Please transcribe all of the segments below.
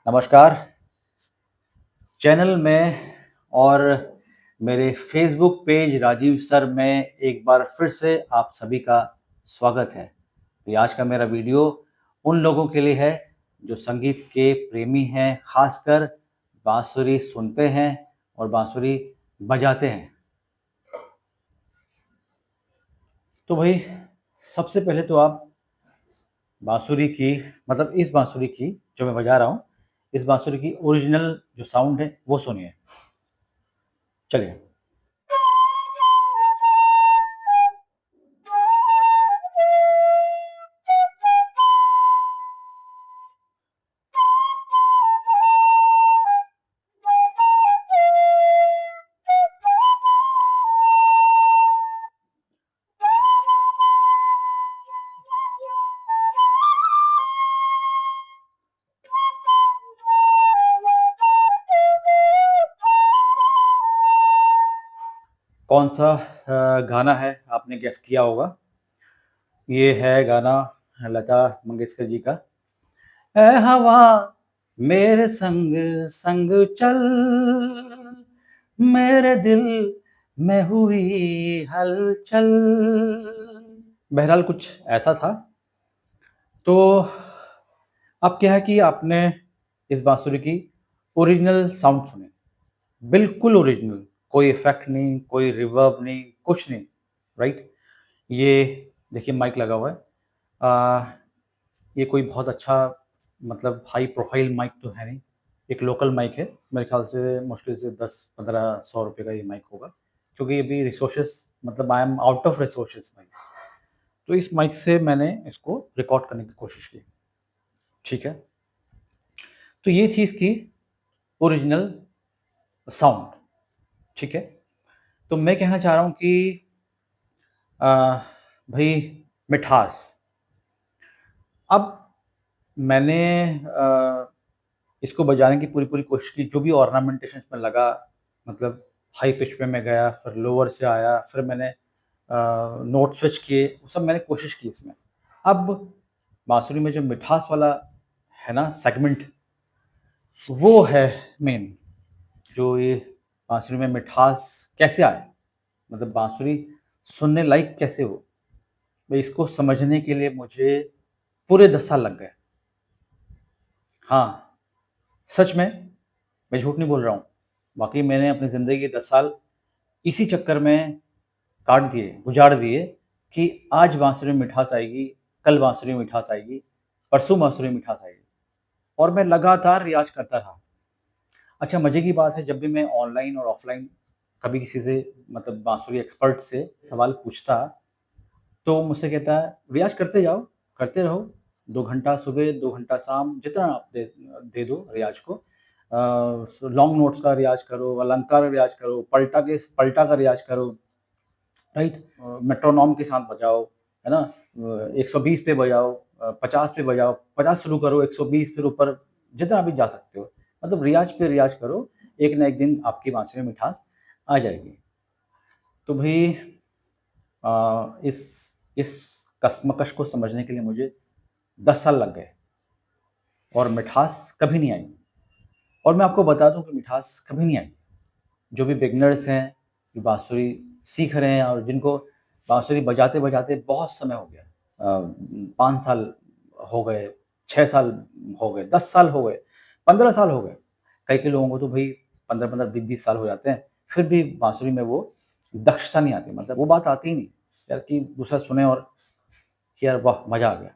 नमस्कार। चैनल में और मेरे फेसबुक पेज राजीव सर में एक बार फिर से आप सभी का स्वागत है। तो आज का मेरा वीडियो उन लोगों के लिए है जो संगीत के प्रेमी हैं, खासकर बांसुरी सुनते हैं और बांसुरी बजाते हैं। तो भाई सबसे पहले तो आप बांसुरी की मतलब इस बांसुरी की जो मैं बजा रहा हूँ, इस बांसुरी की ओरिजिनल जो साउंड है वो सुनिए। चलिए। कौन सा गाना है आपने गेस किया होगा। ये है गाना लता मंगेशकर जी का। है हवा मेरे संग संग चल, मेरे दिल में हुई हलचल। बहरहाल कुछ ऐसा था। तो अब क्या है कि आपने इस बांसुरी की ओरिजिनल साउंड सुने, बिल्कुल ओरिजिनल, कोई इफेक्ट नहीं, कोई रिवर्ब नहीं, कुछ नहीं। राइट। ये देखिए माइक लगा हुआ है। ये कोई बहुत अच्छा मतलब हाई प्रोफाइल माइक तो है नहीं, एक लोकल माइक है। मेरे ख्याल से मुश्किल से 10-15-100 रुपए का ये माइक होगा, क्योंकि अभी रिसोर्सेज मतलब I am out of resources mic. तो इस माइक से मैंने इसको रिकॉर्ड करने की कोशिश की। ठीक है। तो ये थी इसकी ओरिजिनल साउंड। ठीक है। तो मैं कहना चाह रहा हूँ कि भाई मिठास। अब मैंने इसको बजाने की पूरी कोशिश की, जो भी ऑर्नामेंटेशन में लगा, मतलब हाई पिच पे मैं गया, फिर लोअर से आया, फिर मैंने नोट स्विच किए, वो सब मैंने कोशिश की इसमें। अब बांसुरी में जो मिठास वाला है ना सेगमेंट, वो है मेन। जो ये बांसुरी में मिठास कैसे आए, मतलब बांसुरी सुनने लायक कैसे हो, भाई इसको समझने के लिए मुझे पूरे 10 साल लग गए। हाँ, सच में, मैं झूठ नहीं बोल रहा हूँ। वाक़ई मैंने अपनी ज़िंदगी के 10 साल इसी चक्कर में काट दिए, गुज़ार दिए कि आज बांसुरी में मिठास आएगी, कल बांसुरी में मिठास आएगी, परसों बांसुरी में मिठास आएगी, और मैं लगातार रियाज़ करता रहा। अच्छा, मज़े की बात है, जब भी मैं ऑनलाइन और ऑफ़लाइन कभी किसी से मतलब बांसुरी एक्सपर्ट से सवाल पूछता, तो वो मुझसे कहता है, "रियाज़ करते जाओ, करते रहो, 2 घंटा सुबह, 2 घंटा शाम, जितना आप दे दो रियाज़ को। लॉन्ग नोट्स का रियाज़ करो, अलंकार का रियाज़ करो, पलटा का रियाज़ करो, राइट? मेट्रोनोम के साथ बजाओ, है ना? 120 पे बजाओ, 50 पे बजाओ, 50 शुरू करो, 120 फिर ऊपर जितना भी जा सकते हो। मतलब रियाज़ पे रियाज़ करो, एक ना एक दिन आपकी बाँसुरी में मिठास आ जाएगी।" तो भई इस कशमकश को समझने के लिए मुझे 10 साल लग गए और मिठास कभी नहीं आई। और मैं आपको बता दूँ कि मिठास कभी नहीं आई। जो भी बिगिनर्स हैं, जो बाँसुरी सीख रहे हैं और जिनको बाँसुरी बजाते-बजाते बहुत समय हो गया, 5 साल हो गए, 6 साल हो गए, 10 साल हो गए, 15 साल हो गए। कई-कई लोगों को तो भई 15-15, 20-20 साल हो जाते हैं, फिर भी बाँसुरी में वो दक्षता नहीं आती, मतलब वो बात आती ही नहीं, यार कि दूसरा सुने और कि यार वाह! मज़ा आ गया।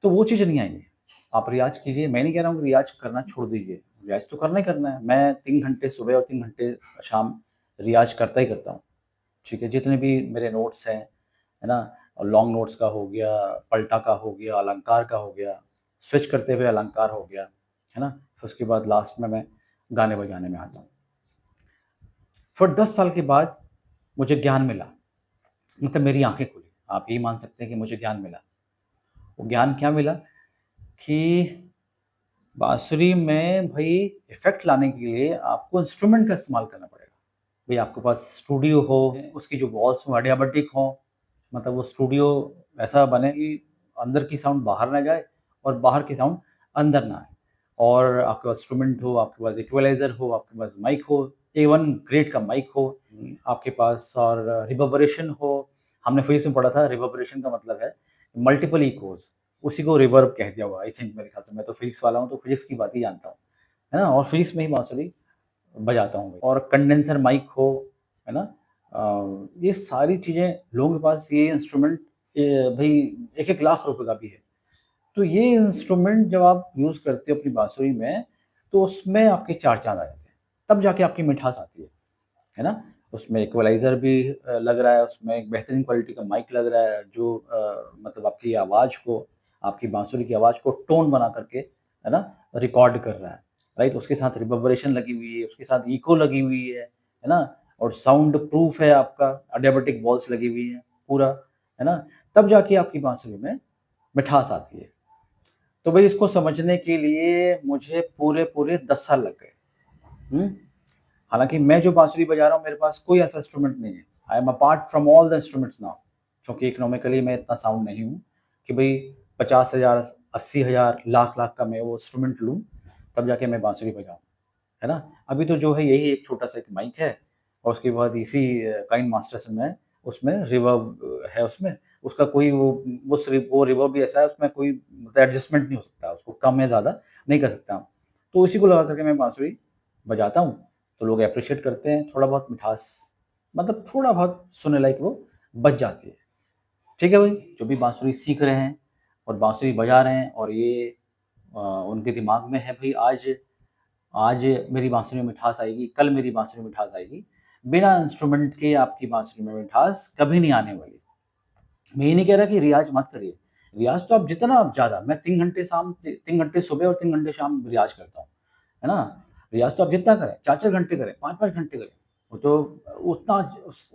तो वो चीज़ नहीं आएगी। आप रियाज़ कीजिए, मैं नहीं कह रहा हूँ कि रियाज़ करना छोड़ दीजिए, रियाज़ तो करना ही करना है। मैं 3 घंटे सुबह और 3 घंटे शाम रियाज़ करता ही करता हूँ, ठीक है? जितने भी मेरे नोट्स हैं, है ना? और लॉन्ग नोट्स का हो गया, पलटा का हो गया, अलंकार का हो गया, स्विच करते हुए अलंकार हो गया, है ना? फिर उसके बाद लास्ट में मैं गाने बजाने में आता हूँ। फिर 10 साल के बाद मुझे ज्ञान मिला, मतलब मेरी आँखें खुली। आप यही मान सकते हैं कि मुझे ज्ञान मिला। वो ज्ञान क्या मिला कि बाँसुरी में भई इफ़ेक्ट लाने के लिए आपको इंस्ट्रूमेंट का इस्तेमाल करना पड़ेगा। भई आपके पास स्टूडियो हो, उसकी जो वॉल्स हों एडियाबैटिक हों, मतलब वो स्टूडियो ऐसा बने कि अंदर की साउंड बाहर ना जाए और बाहर की साउंड अंदर ना आए। और आपके पास इंस्ट्रूमेंट हो, आपके पास इक्वलाइज़र हो, आपके पास माइक हो, A1 ग्रेड का माइक हो आपके पास और रिवर्बरेशन हो। हमने फिजिक्स में पढ़ा था रिवर्बरेशन का मतलब है मल्टीपल इकोज़, उसी को रिवर्ब कह दिया हुआ आई थिंक मेरे ख्याल से। मैं तो फिजिक्स वाला हूँ तो फिजिक्स की बात ही जानता हूँ, है ना? और फिजिक्स में ही बाँसुरी बजाता हूँ और कंडेंसर माइक हो, है ना? ये सारी चीज़ें लोगों के पास ये इंस्ट्रूमेंट भई 1-1 लाख रुपए का भी है। तो ये इंस्ट्रूमेंट जब आप यूज़ करते हो अपनी बाँसुरी में, तो उसमें आपके 4 चाँद आ जाते हैं। तब जाके आपकी मिठास आती है ना? उसमें इक्वलाइज़र भी लग रहा है, उसमें एक बेहतरीन क्वालिटी का माइक लग रहा है जो मतलब आपकी आवाज़ को, आपकी बाँसुरी की आवाज़ को टोन बना करके, है ना? रिकॉर्ड कर रहा है, राइट? उसके साथ रिवर्बरेशन लगी हुई है, उसके साथ इको लगी हुई है ना? और साउंड प्रूफ है आपका, अडियाबैटिक वॉल्स लगी हुई हैं पूरा, है ना? तब जाके आपकी बाँसुरी में मिठास आती है। तो भई इसको समझने के लिए मुझे पूरे-पूरे 10 साल लग गए। हुँ? हालाँकि मैं जो बाँसुरी बजा रहा हूँ मेरे पास कोई ऐसा इंस्ट्रूमेंट नहीं है। I am apart from all the instruments now क्योंकि इकोनॉमिकली मैं इतना साउंड नहीं हूँ कि भई 50,000, 80,000, लाख-लाख का मैं वो इंस्ट्रूमेंट लूँ, तब जाके मैं बाँसुरी बजाऊँ, है ना? अभी तो जो है यही एक छोटा-सा एक माइक है और उसके बाद इसी काइंड मास्टर से मैं उसमें रिवर्ब है उसमें, उसका कोई वो रिवर्ब भी ऐसा है उसमें कोई मतलब एडजस्टमेंट नहीं हो सकता, उसको कम या ज़्यादा नहीं कर सकता। तो इसी को लगा कर के मैं बाँसुरी बजाता हूँ, तो लोग एप्रिशिएट करते हैं, थोड़ा बहुत मिठास मतलब थोड़ा बहुत सुनने लायक वो बज जाती है। ठीक है भाई, जो भी बाँसुरी सीख रहे हैं और बाँसुरी बजा रहे हैं और ये उनके दिमाग में है भई आज आज मेरी बाँसुरी में मिठास आएगी, कल मेरी बाँसुरी में मिठास आएगी। बिना इंस्ट्रूमेंट के आपकी बाँसुरी में मिठास कभी नहीं आने वाली। मैं ये नहीं कह रहा कि रियाज़ मत करिए। रियाज़ तो आप जितना आप ज़्यादा मैं 3 घंटे 3 घंटे सुबह और 3 घंटे शाम रियाज़ करता हूँ, है ना? रियाज़ तो आप जितना करें, 4-4 घंटे करें, 5-5 घंटे करें, वो तो उतना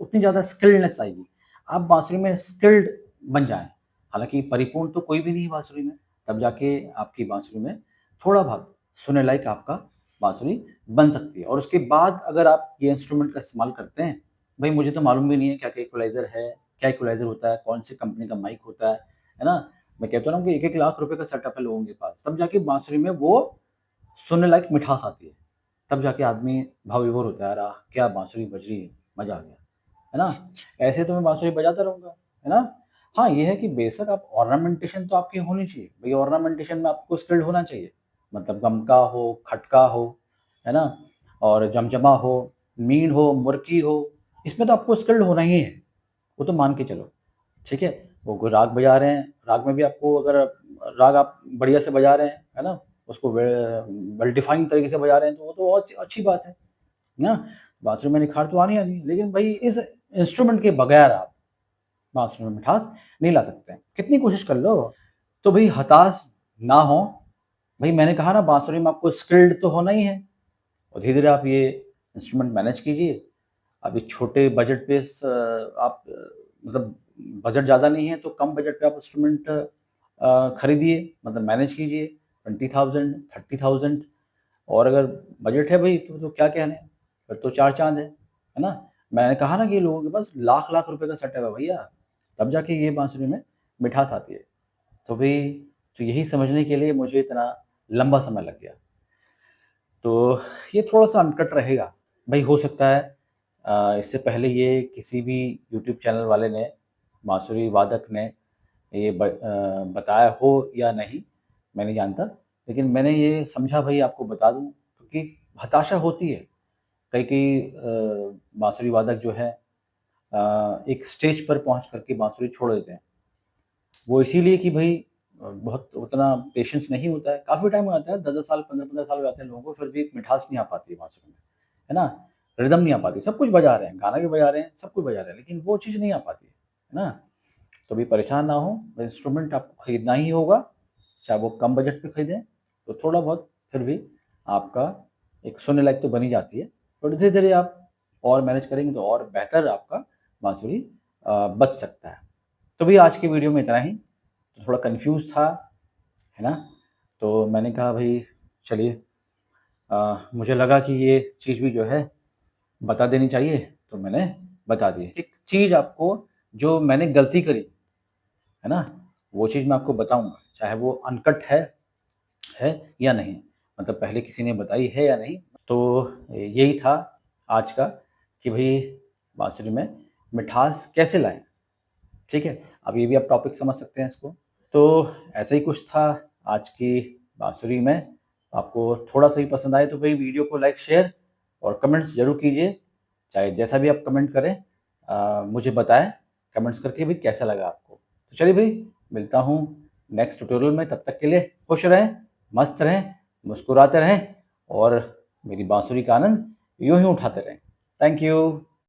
उतनी ज़्यादा स्किल्डनेस आएगी। आप बाँसुरी में स्किल्ड बन जाएँ। हालाँकि परिपूर्ण तो कोई भी नहीं है बाँसुरी में, तब जाके आपकी बाँसुरी में थोड़ा-बहुत सुनने लायक आपका बाँसुरी बन सकती है और उसके बाद अगर आप ये इंस्ट्रूमेंट का इस्तेमाल करते हैं, भई मुझे तो मालूम भी नहीं है क्या-क्या इक्वलाइज़र है, क्या इक्वलाइज़र होता है, कौन सी कंपनी का माइक होता है ना? मैं कहता हूँ ना कि 1-1 लाख रुपए का सेटअप है लोगों के पास, तब जाके बाँसुरी में वो सुनने लायक मिठास आती है। तब जाके आदमी भाव-विभोर होता है, "अरे! क्या बाँसुरी बज रही है, मज़ा आ गया।" है ना? ऐसे तो मैं बाँसुरी बजाता रहूँगा, है ना? हाँ, ये है कि बेशक आप ऑर्नामेंटेशन तो आपकी होनी चाहिए। भई ऑर्नामेंटेशन में आपको स्किल्ड होना चाहिए। मतलब गमका हो, खटका हो, है ना? और जमजमा हो, मींड़ हो, मुर्की हो, इसमें तो आपको स्किल्ड होना ही है। वो तो मान के चलो, ठीक है? वो कोई राग बजा रहे हैं, राग में भी आपको अगर राग आप बढ़िया से बजा रहे हैं, है ना? उसको वेल डिफाइंड तरीके से बजा रहे हैं, तो वो तो और अच्छी बात है ना? बाँसुरी में निखार तो आनी ही आनी है, लेकिन भई इस इंस्ट्रूमेंट के बगैर आप बाँसुरी में मिठास नहीं ला सकते हैं, कितनी कोशिश कर लो। तो भई हताश ना हों, भई मैंने कहा ना बाँसुरी में आपको स्किल्ड तो होना ही है और धीरे-धीरे आप ये इंस्ट्रूमेंट मैनेज कीजिए। अभी छोटे बजट पे आप मतलब बजट ज़्यादा नहीं है तो कम बजट पे आप इंस्ट्रूमेंट खरीदिए मतलब मैनेज कीजिए 20,000 30,000 और अगर बजट है भई तो क्या कहने, फिर तो 4 चाँद है ना? मैंने कहा ना कि लोगों के पास लाख-लाख रुपए का सेटअप है भैया, तब जाके ये बाँसुरी में मिठास आती है। तो भई तो यही समझने के लिए मुझे इतना लंबा समय लग गया। तो ये थोड़ा-सा अनकट रहेगा। भई हो सकता है इससे पहले ये किसी भी यूट्यूब चैनल वाले ने, बाँसुरी वादक ने ये बताया हो या नहीं, मैं नहीं जानता। लेकिन मैंने ये समझा भई आपको बता दूँ क्योंकि हताशा होती है। कई-कई बाँसुरी वादक जो है एक स्टेज पर पहुँच कर के बाँसुरी छोड़ देते हैं। वो इसीलिए कि भई बहुत उतना पेशेंस नहीं होता है, काफ़ी टाइम हो जाता है, 10-10 साल, 15-15 साल हो जाते हैं लोगों को, फिर भी एक मिठास नहीं आ पाती है बाँसुरी में, है ना? रिदम नहीं आ पाती, सब कुछ बजा रहे हैं, गाना भी बजा रहे हैं, सब कुछ बजा रहे हैं, लेकिन वो चीज़ नहीं आ पाती है ना? तो भी परेशान ना हों, इंस्ट्रूमेंट आपको खरीदना ही होगा, चाहे वो कम बजट पे खरीदें, तो थोड़ा बहुत फिर भी आपका एक सुनने लायक तो बन ही जाती है। और धीरे-धीरे आप और मैनेज करेंगे तो और बेहतर आपका बाँसुरी बज सकता है। तो भई आज की वीडियो में इतना ही, तो थोड़ा कन्फ्यूज़ था, है ना? तो मैंने कहा भई चलिए मुझे लगा कि ये चीज़ भी जो है बता देनी चाहिए, तो मैंने बता दी। एक चीज़ आपको जो मैंने गलती करी, है ना? वो चीज़ मैं आपको बताऊँगा, चाहे वो अनकट है या नहीं। मतलब पहले किसी ने बताई है या नहीं। तो यही था आज का कि भाई बाँसुरी में मिठास कैसे लाएँ, ठीक है? अब ये भी आप टॉपिक समझ सकते हैं इसको। तो ऐसा ही कुछ था आज की बाँसुरी में। आपको थोड़ा-सा भी पसंद आए तो भाई वीडियो को लाइक, शेयर और कमेंट्स ज़रूर कीजिए। चाहे जैसा भी आप कमेंट करें मुझे बताएँ कमेंट्स करके भी कैसा लगा आपको। तो चलिए भाई मिलता हूँ नेक्स्ट ट्यूटोरियल में, तब तक के लिए खुश रहें, मस्त रहें, मुस्कुराते रहें और मेरी बाँसुरी का आनंद यूँ ही उठाते रहें। Thank you.